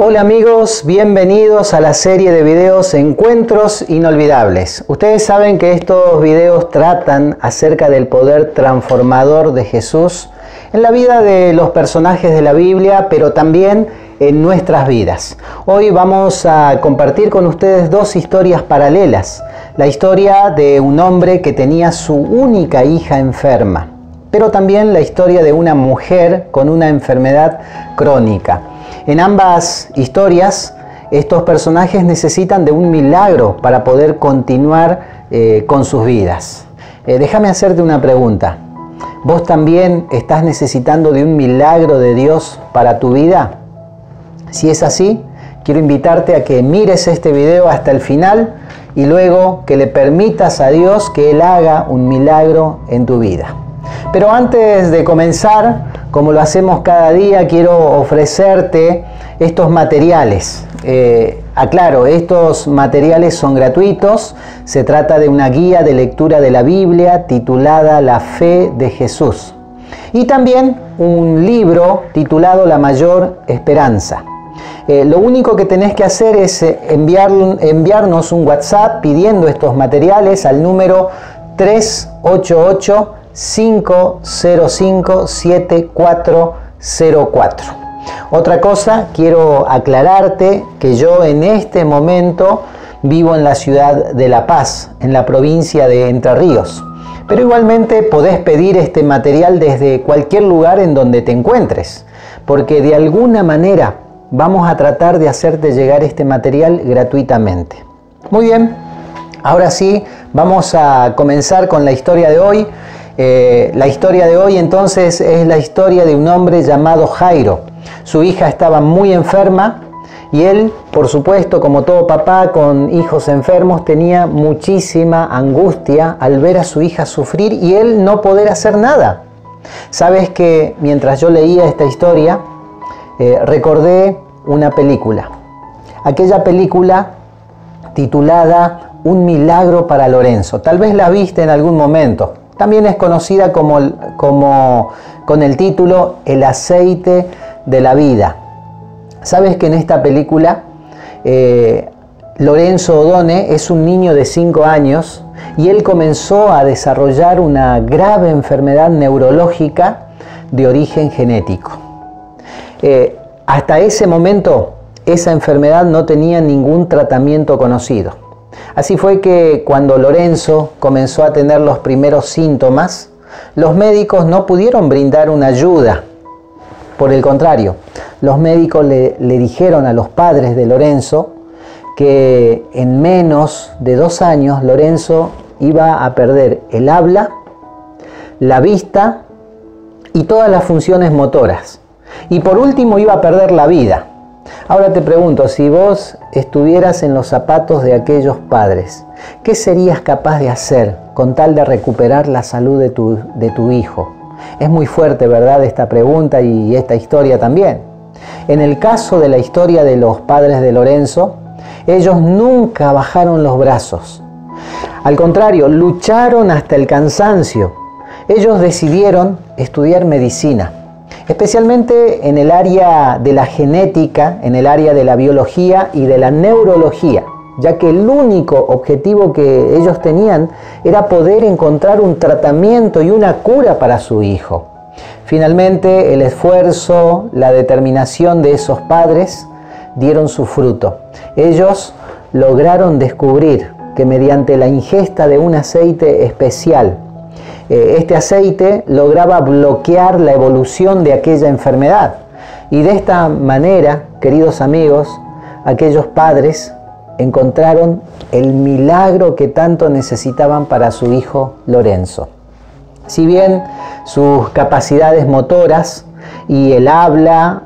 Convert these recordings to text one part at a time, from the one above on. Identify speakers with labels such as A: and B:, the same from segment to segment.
A: Hola amigos, bienvenidos a la serie de videos Encuentros Inolvidables. Ustedes saben que estos videos tratan acerca del poder transformador de Jesús en la vida de los personajes de la Biblia, pero también en nuestras vidas. Hoy vamos a compartir con ustedes dos historias paralelas. La historia de un hombre que tenía su única hija enferma, pero también la historia de una mujer con una enfermedad crónica. En ambas historias, estos personajes necesitan de un milagro para poder continuar con sus vidas. Déjame hacerte una pregunta. ¿Vos también estás necesitando de un milagro de Dios para tu vida? Si es así, quiero invitarte a que mires este video hasta el final y luego que le permitas a Dios que Él haga un milagro en tu vida. Pero antes de comenzar, como lo hacemos cada día, quiero ofrecerte estos materiales. Aclaro, estos materiales son gratuitos. Se trata de una guía de lectura de la Biblia titulada La Fe de Jesús. Y también un libro titulado La Mayor Esperanza. Lo único que tenés que hacer es enviarnos un WhatsApp pidiendo estos materiales al número 388-505-7404. Otra cosa, quiero aclararte que yo en este momento vivo en la ciudad de La Paz, en la provincia de Entre Ríos. Pero igualmente podés pedir este material desde cualquier lugar en donde te encuentres, porque de alguna manera vamos a tratar de hacerte llegar este material gratuitamente. Muy bien, ahora sí, vamos a comenzar con la historia de hoy. La historia de hoy entonces es la historia de un hombre llamado Jairo. Su hija estaba muy enferma y él, por supuesto, como todo papá con hijos enfermos, tenía muchísima angustia al ver a su hija sufrir y él no poder hacer nada. Sabes que mientras yo leía esta historia, recordé una película. Aquella película titulada Un milagro para Lorenzo. Tal vez la viste en algún momento. También es conocida con el título El aceite de la vida. Sabes que en esta película Lorenzo Odone es un niño de 5 años y él comenzó a desarrollar una grave enfermedad neurológica de origen genético. Hasta ese momento esa enfermedad no tenía ningún tratamiento conocido. Así fue que cuando Lorenzo comenzó a tener los primeros síntomas, los médicos no pudieron brindar una ayuda. Por el contrario, los médicos le dijeron a los padres de Lorenzo que en menos de 2 años Lorenzo iba a perder el habla, la vista y todas las funciones motoras. Y por último iba a perder la vida. Ahora te pregunto, si vos estuvieras en los zapatos de aquellos padres, ¿qué serías capaz de hacer con tal de recuperar la salud de tu hijo? Es muy fuerte, ¿verdad?, esta pregunta y esta historia también. En el caso de la historia de los padres de Lorenzo, ellos nunca bajaron los brazos. Al contrario, lucharon hasta el cansancio. Ellos decidieron estudiar medicina, especialmente en el área de la genética, en el área de la biología y de la neurología, ya que el único objetivo que ellos tenían era poder encontrar un tratamiento y una cura para su hijo. Finalmente, el esfuerzo, la determinación de esos padres dieron su fruto. Ellos lograron descubrir que mediante la ingesta de un aceite especial, este aceite lograba bloquear la evolución de aquella enfermedad. Y de esta manera, queridos amigos, aquellos padres encontraron el milagro que tanto necesitaban para su hijo Lorenzo. Si bien sus capacidades motoras y el habla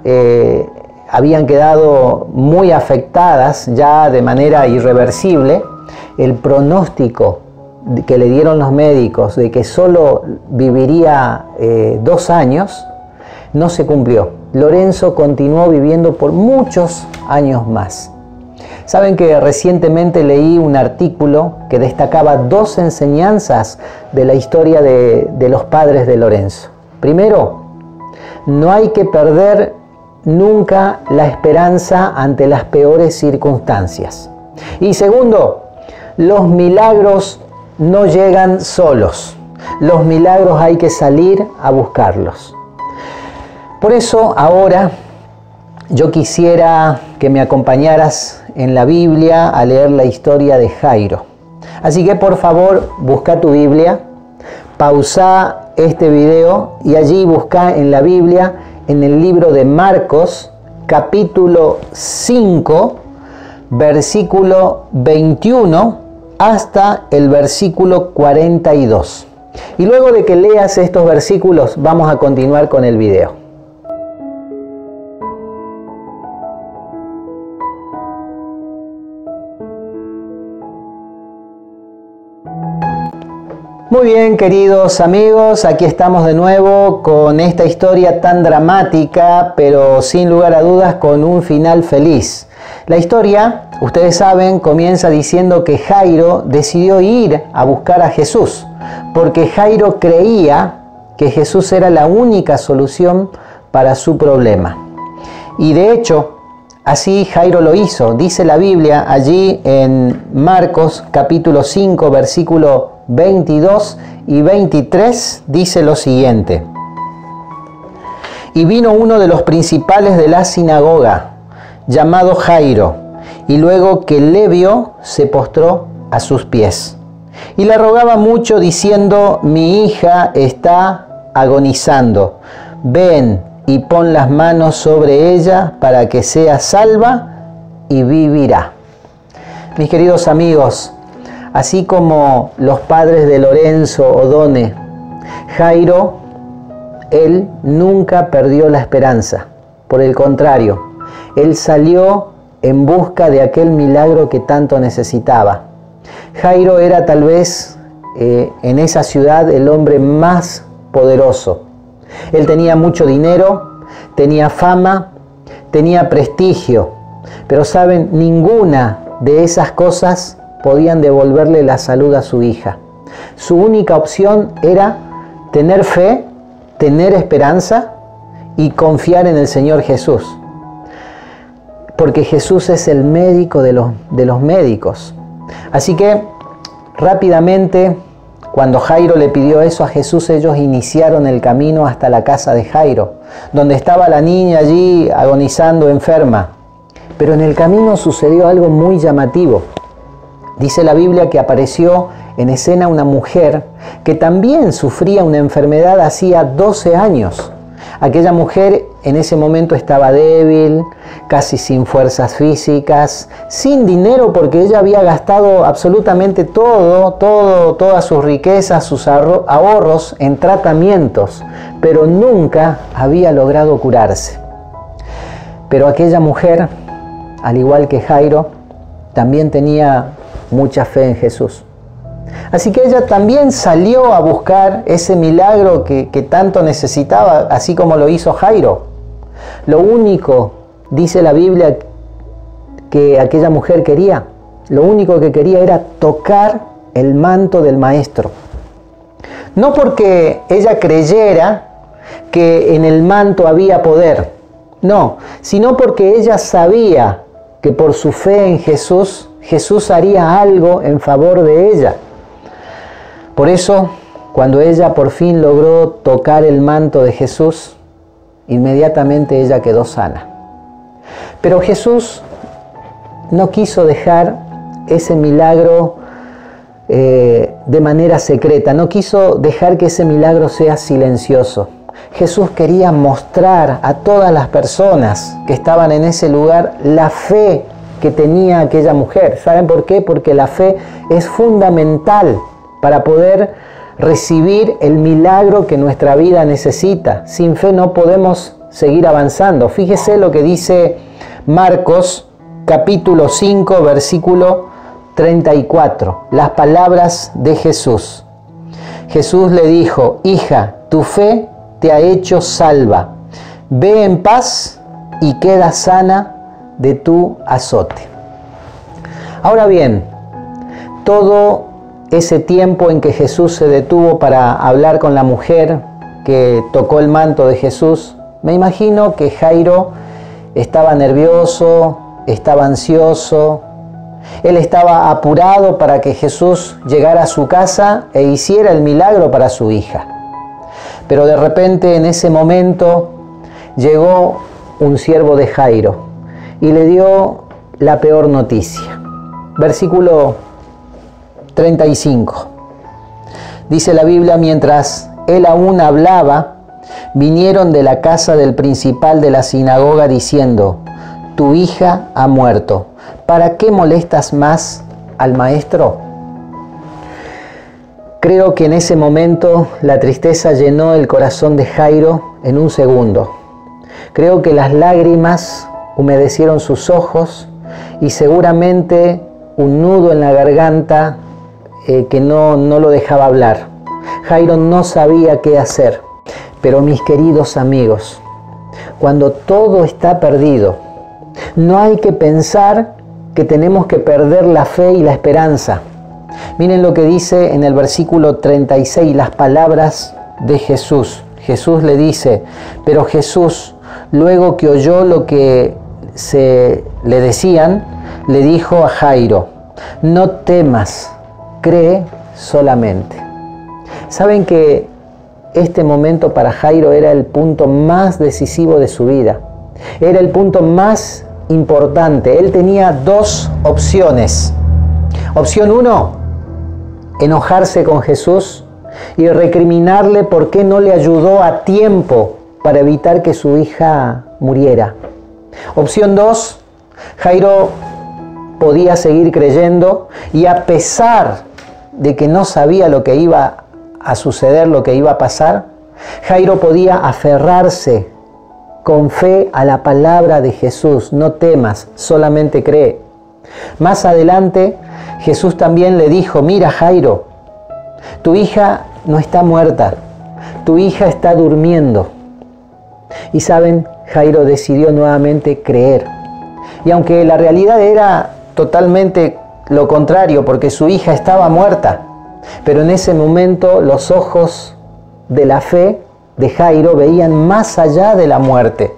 A: habían quedado muy afectadas ya de manera irreversible, el pronóstico que le dieron los médicos de que solo viviría 2 años, no se cumplió. Lorenzo continuó viviendo por muchos años más. Saben que recientemente leí un artículo que destacaba 2 enseñanzas de la historia de los padres de Lorenzo. Primero, no hay que perder nunca la esperanza ante las peores circunstancias. Y segundo, los milagros no llegan solos. Los milagros hay que salir a buscarlos. Por eso ahora yo quisiera que me acompañaras en la Biblia a leer la historia de Jairo. Así que por favor, busca tu Biblia, pausa este video y allí busca en la Biblia, en el libro de Marcos, capítulo 5, versículo 21 hasta el versículo 42. Y luego de que leas estos versículos, vamos a continuar con el video. Muy bien, queridos amigos, aquí estamos de nuevo con esta historia tan dramática, pero sin lugar a dudas con un final feliz. La historia, ustedes saben, comienza diciendo que Jairo decidió ir a buscar a Jesús, porque Jairo creía que Jesús era la única solución para su problema. Y de hecho, así Jairo lo hizo. Dice la Biblia allí en Marcos capítulo 5, versículo 22 y 23, dice lo siguiente: y vino uno de los principales de la sinagoga, llamado Jairo, y luego que le vio, se postró a sus pies. Y le rogaba mucho, diciendo: mi hija está agonizando, ven y pon las manos sobre ella para que sea salva y vivirá. Mis queridos amigos, así como los padres de Lorenzo Odone, Jairo, él nunca perdió la esperanza. Por el contrario, él salió en busca de aquel milagro que tanto necesitaba. Jairo era tal vez en esa ciudad el hombre más poderoso. Él tenía mucho dinero, tenía fama, tenía prestigio, pero saben, ninguna de esas cosas podían devolverle la salud a su hija. Su única opción era tener fe, tener esperanza y confiar en el Señor Jesús. Porque Jesús es el médico de los médicos. Así que rápidamente, cuando Jairo le pidió eso a Jesús, ellos iniciaron el camino hasta la casa de Jairo, donde estaba la niña allí agonizando, enferma. Pero en el camino sucedió algo muy llamativo. Dice la Biblia que apareció en escena una mujer que también sufría una enfermedad hacía 12 años. Aquella mujer en ese momento estaba débil, casi sin fuerzas físicas, sin dinero porque ella había gastado absolutamente todas sus riquezas, sus ahorros en tratamientos, pero nunca había logrado curarse. Pero aquella mujer, al igual que Jairo, también tenía mucha fe en Jesús. Así que ella también salió a buscar ese milagro que tanto necesitaba, así como lo hizo Jairo. Lo único, dice la Biblia, que aquella mujer quería, lo único que quería era tocar el manto del Maestro. No porque ella creyera que en el manto había poder, no, sino porque ella sabía que por su fe en Jesús, Jesús haría algo en favor de ella. Por eso, cuando ella por fin logró tocar el manto de Jesús, inmediatamente ella quedó sana. Pero Jesús no quiso dejar ese milagro de manera secreta, no quiso dejar que ese milagro sea silencioso. Jesús quería mostrar a todas las personas que estaban en ese lugar la fe que tenía aquella mujer. ¿Saben por qué? Porque la fe es fundamental para poder recibir el milagro que nuestra vida necesita. Sin fe no podemos seguir avanzando. Fíjese lo que dice Marcos capítulo 5, versículo 34. Las palabras de Jesús. Jesús le dijo: hija, tu fe te ha hecho salva. Ve en paz y queda sana de tu azote. Ahora bien, todo ese tiempo en que Jesús se detuvo para hablar con la mujer que tocó el manto de Jesús, me imagino que Jairo estaba nervioso, estaba ansioso. Él estaba apurado para que Jesús llegara a su casa e hiciera el milagro para su hija. Pero de repente, en ese momento, llegó un siervo de Jairo y le dio la peor noticia. Versículo 35. Dice la Biblia: mientras él aún hablaba, vinieron de la casa del principal de la sinagoga diciendo: tu hija ha muerto. ¿Para qué molestas más al maestro? Creo que en ese momento la tristeza llenó el corazón de Jairo en un segundo. Creo que las lágrimas humedecieron sus ojos y seguramente un nudo en la garganta que no lo dejaba hablar. Jairo no sabía qué hacer. Pero mis queridos amigos, cuando todo está perdido, no hay que pensar que tenemos que perder la fe y la esperanza. Miren lo que dice en el versículo 36, las palabras de Jesús. Jesús le dice, pero Jesús, luego que oyó lo que le decían, le dijo a Jairo: no temas, cree solamente. ¿Saben que este momento para Jairo era el punto más decisivo de su vida? Era el punto más importante. Él tenía dos opciones. Opción 1, enojarse con Jesús y recriminarle por qué no le ayudó a tiempo para evitar que su hija muriera. Opción 2, Jairo podía seguir creyendo y a pesar de que no sabía lo que iba a suceder, lo que iba a pasar, Jairo podía aferrarse con fe a la palabra de Jesús: no temas, solamente cree. Más adelante, Jesús también le dijo: mira, Jairo, tu hija no está muerta, tu hija está durmiendo. Y saben, Jairo decidió nuevamente creer. Y aunque la realidad era totalmente lo contrario, porque su hija estaba muerta, pero en ese momento los ojos de la fe de Jairo veían más allá de la muerte.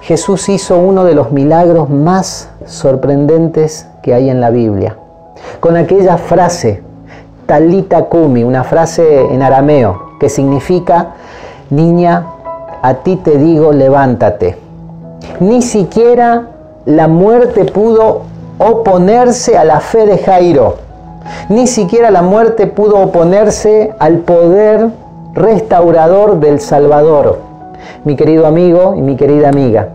A: Jesús hizo uno de los milagros más sorprendentes que hay en la Biblia, con aquella frase, Talita Kumi, una frase en arameo que significa: niña, a ti te digo, levántate. Ni siquiera la muerte pudo oponerse a la fe de Jairo. Ni siquiera la muerte pudo oponerse al poder restaurador del Salvador. Mi querido amigo y mi querida amiga,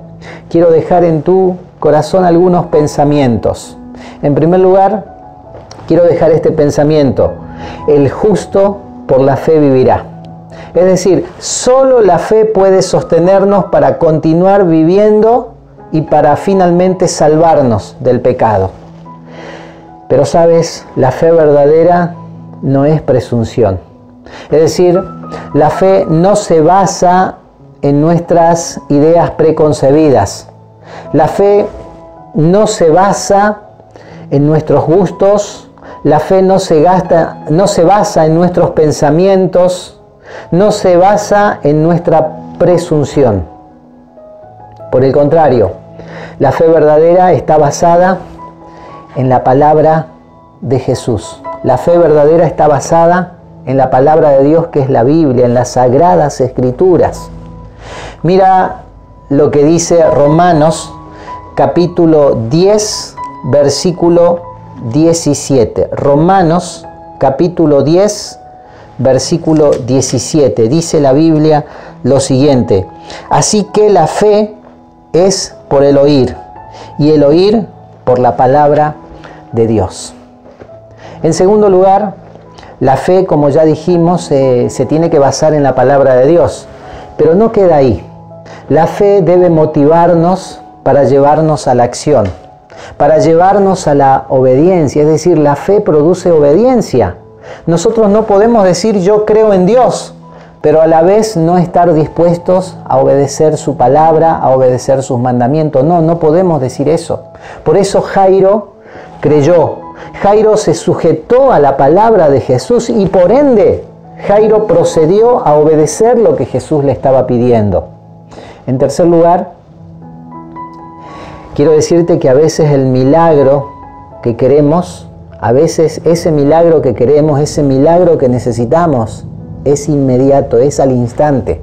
A: quiero dejar en tu corazón algunos pensamientos. En primer lugar, quiero dejar este pensamiento: el justo por la fe vivirá. Es decir, solo la fe puede sostenernos para continuar viviendo y para finalmente salvarnos del pecado. Pero sabes, la fe verdadera no es presunción. Es decir, la fe no se basa en nuestras ideas preconcebidas. La fe no se basa en nuestros gustos. La fe no se basa en nuestros pensamientos. No se basa en nuestra presunción. Por el contrario, la fe verdadera está basada en la palabra de Jesús. La fe verdadera está basada en la palabra de Dios, que es la Biblia, en las Sagradas Escrituras. Mira lo que dice Romanos capítulo 10, versículo 17. Romanos capítulo 10, versículo 17. Dice la Biblia lo siguiente: así que la fe es por el oír, y el oír por la palabra de Dios. En segundo lugar, la fe, como ya dijimos, se tiene que basar en la palabra de Dios. Pero no queda ahí. La fe debe motivarnos para llevarnos a la acción, para llevarnos a la obediencia. Es decir, la fe produce obediencia. Nosotros no podemos decir yo creo en Dios, pero a la vez no estar dispuestos a obedecer su palabra, a obedecer sus mandamientos. No podemos decir eso. Por eso Jairo creyó. Jairo se sujetó a la palabra de Jesús y por ende Jairo procedió a obedecer lo que Jesús le estaba pidiendo. En tercer lugar, Quiero decirte que a veces el milagro que queremos, a veces ese milagro que queremos, ese milagro que necesitamos, es inmediato, es al instante.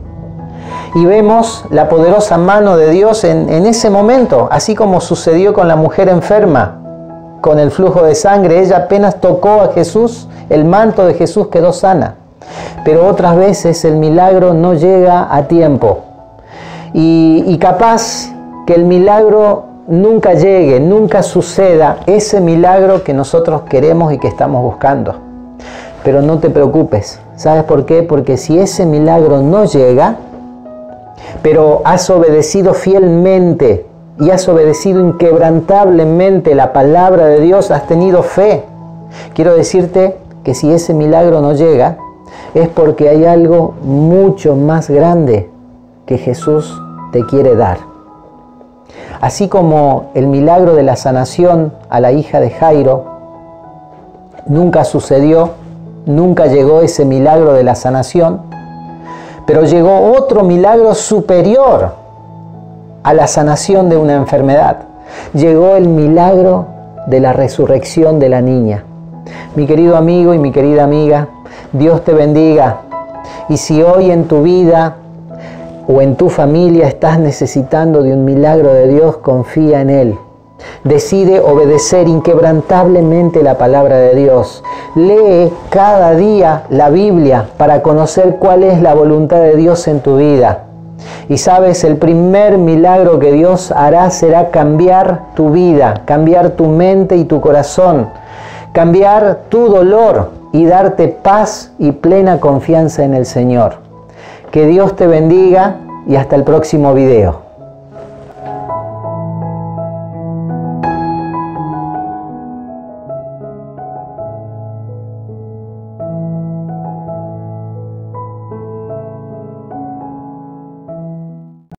A: Y vemos la poderosa mano de Dios en ese momento, así como sucedió con la mujer enferma, con el flujo de sangre. Ella apenas tocó a Jesús, el manto de Jesús quedó sana. Pero otras veces el milagro no llega a tiempo. Y capaz que el milagro nunca llegue, nunca suceda ese milagro que nosotros queremos y que estamos buscando. Pero no te preocupes. ¿Sabes por qué? Porque si ese milagro no llega, pero has obedecido fielmente y has obedecido inquebrantablemente la palabra de Dios, has tenido fe, quiero decirte que si ese milagro no llega, es porque hay algo mucho más grande que Jesús te quiere dar. Así como el milagro de la sanación a la hija de Jairo nunca sucedió, nunca llegó ese milagro de la sanación, pero llegó otro milagro superior a la sanación de una enfermedad. Llegó el milagro de la resurrección de la niña. Mi querido amigo y mi querida amiga, Dios te bendiga. Y si hoy en tu vida o en tu familia estás necesitando de un milagro de Dios, confía en Él. Decide obedecer inquebrantablemente la palabra de Dios. Lee cada día la Biblia para conocer cuál es la voluntad de Dios en tu vida. Y sabes, el primer milagro que Dios hará será cambiar tu vida, cambiar tu mente y tu corazón, cambiar tu dolor y darte paz y plena confianza en el Señor. Que Dios te bendiga y hasta el próximo video.